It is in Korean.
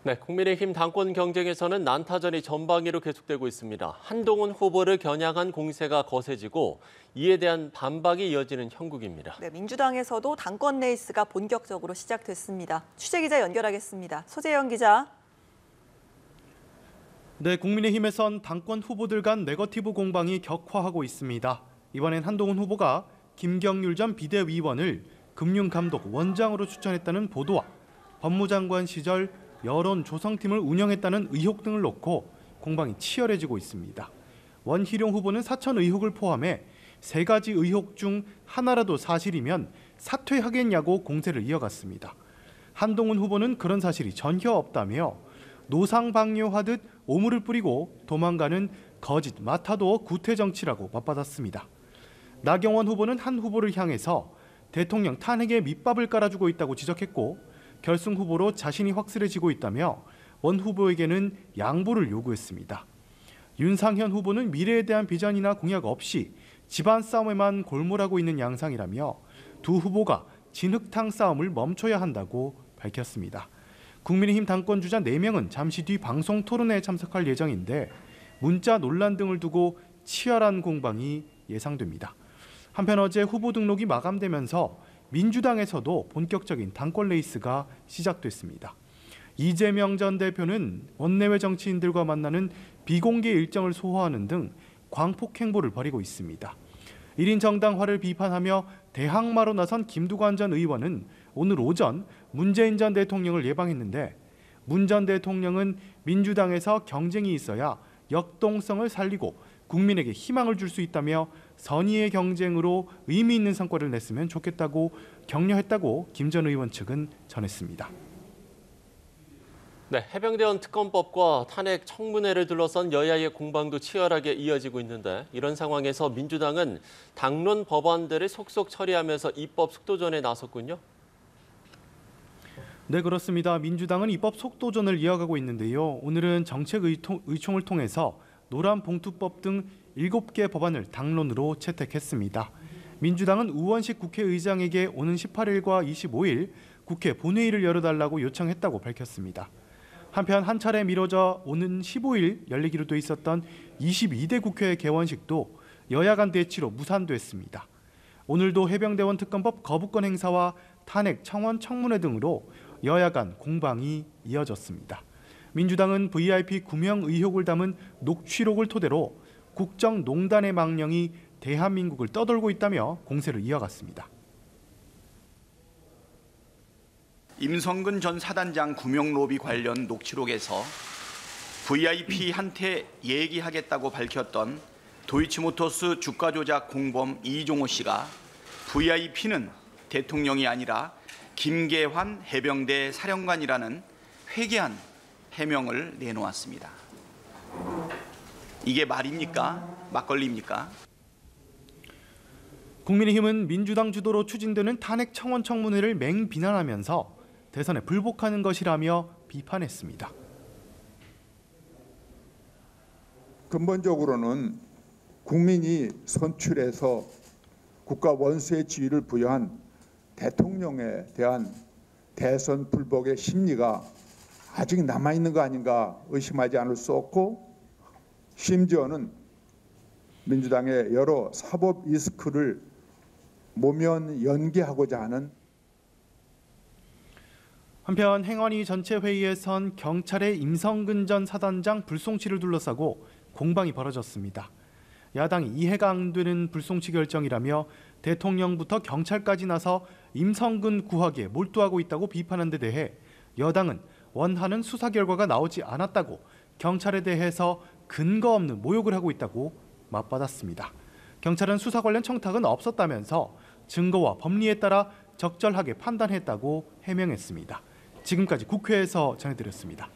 네, 국민의힘 당권 경쟁에서는 난타전이 전방위로 계속되고 있습니다. 한동훈 후보를 겨냥한 공세가 거세지고 이에 대한 반박이 이어지는 형국입니다. 네, 민주당에서도 당권 레이스가 본격적으로 시작됐습니다. 취재기자 연결하겠습니다. 소재영 기자. 네, 국민의힘에선 당권 후보들 간 네거티브 공방이 격화하고 있습니다. 이번엔 한동훈 후보가 김경률 전 비대위원을 금융감독 원장으로 추천했다는 보도와 법무장관 시절 여론 조성팀을 운영했다는 의혹 등을 놓고 공방이 치열해지고 있습니다. 원희룡 후보는 사천 의혹을 포함해 3가지 의혹 중 하나라도 사실이면 사퇴하겠냐고 공세를 이어갔습니다. 한동훈 후보는 그런 사실이 전혀 없다며 노상방뇨하듯 오물을 뿌리고 도망가는 거짓 마타도어 구태 정치라고 맞받았습니다. 나경원 후보는 한 후보를 향해서 대통령 탄핵에 밑밥을 깔아주고 있다고 지적했고 결승 후보로 자신이 확실해지고 있다며 원 후보에게는 양보를 요구했습니다. 윤상현 후보는 미래에 대한 비전이나 공약 없이 집안 싸움에만 골몰하고 있는 양상이라며 두 후보가 진흙탕 싸움을 멈춰야 한다고 밝혔습니다. 국민의힘 당권주자 4명은 잠시 뒤 방송 토론회에 참석할 예정인데 문자 논란 등을 두고 치열한 공방이 예상됩니다. 한편 어제 후보 등록이 마감되면서 민주당에서도 본격적인 당권 레이스가 시작됐습니다. 이재명 전 대표는 원내외 정치인들과 만나는 비공개 일정을 소화하는 등 광폭 행보를 벌이고 있습니다. 1인 정당화를 비판하며 대항마로 나선 김두관 전 의원은 오늘 오전 문재인 전 대통령을 예방했는데 문 전 대통령은 민주당에서 경쟁이 있어야 역동성을 살리고 국민에게 희망을 줄 수 있다며 선의의 경쟁으로 의미 있는 성과를 냈으면 좋겠다고 격려했다고 김 전 의원 측은 전했습니다. 네, 해병대원 특검법과 탄핵 청문회를 둘러싼 여야의 공방도 치열하게 이어지고 있는데 이런 상황에서 민주당은 당론 법안들을 속속 처리하면서 입법 속도전에 나섰군요. 네, 그렇습니다. 민주당은 입법 속도전을 이어가고 있는데요. 오늘은 정책의총을 통해서 노란봉투법 등 7개 법안을 당론으로 채택했습니다. 민주당은 우원식 국회의장에게 오는 18일과 25일 국회 본회의를 열어달라고 요청했다고 밝혔습니다. 한편 한 차례 미뤄져 오는 15일 열리기로 돼 있었던 22대 국회 개원식도 여야 간 대치로 무산됐습니다. 오늘도 해병대원 특검법 거부권 행사와 탄핵 청원 청문회 등으로 여야 간 공방이 이어졌습니다. 민주당은 VIP 구명 의혹을 담은 녹취록을 토대로 국정농단의 망령이 대한민국을 떠돌고 있다며 공세를 이어갔습니다. 임성근 전 사단장 구명 로비 관련 녹취록에서 VIP한테 얘기하겠다고 밝혔던 도이치모터스 주가 조작 공범 이종호 씨가 VIP는 대통령이 아니라 김계환 해병대 사령관이라는 회개한 해명을 내놓았습니다. 이게 말입니까? 막걸리입니까? 국민의힘은 민주당 주도로 추진되는 탄핵 청원 청문회를 맹비난하면서 대선에 불복하는 것이라며 비판했습니다. 근본적으로는 국민이 선출해서 국가 원수의 지위를 부여한 대통령에 대한 대선 불복의 심리가 아직 남아있는 거 아닌가 의심하지 않을 수 없고 심지어는 민주당의 여러 사법 리스크를 모면 연기하고자 하는 한편 행안위 전체 회의에선 경찰의 임성근 전 사단장 불송치를 둘러싸고 공방이 벌어졌습니다. 야당이 이해가 안 되는 불송치 결정이라며 대통령부터 경찰까지 나서 임성근 구하기에 몰두하고 있다고 비판한 데 대해 여당은 원하는 수사 결과가 나오지 않았다고 경찰에 대해서 근거 없는 모욕을 하고 있다고 맞받았습니다. 경찰은 수사 관련 청탁은 없었다면서 증거와 법리에 따라 적절하게 판단했다고 해명했습니다. 지금까지 국회에서 전해드렸습니다.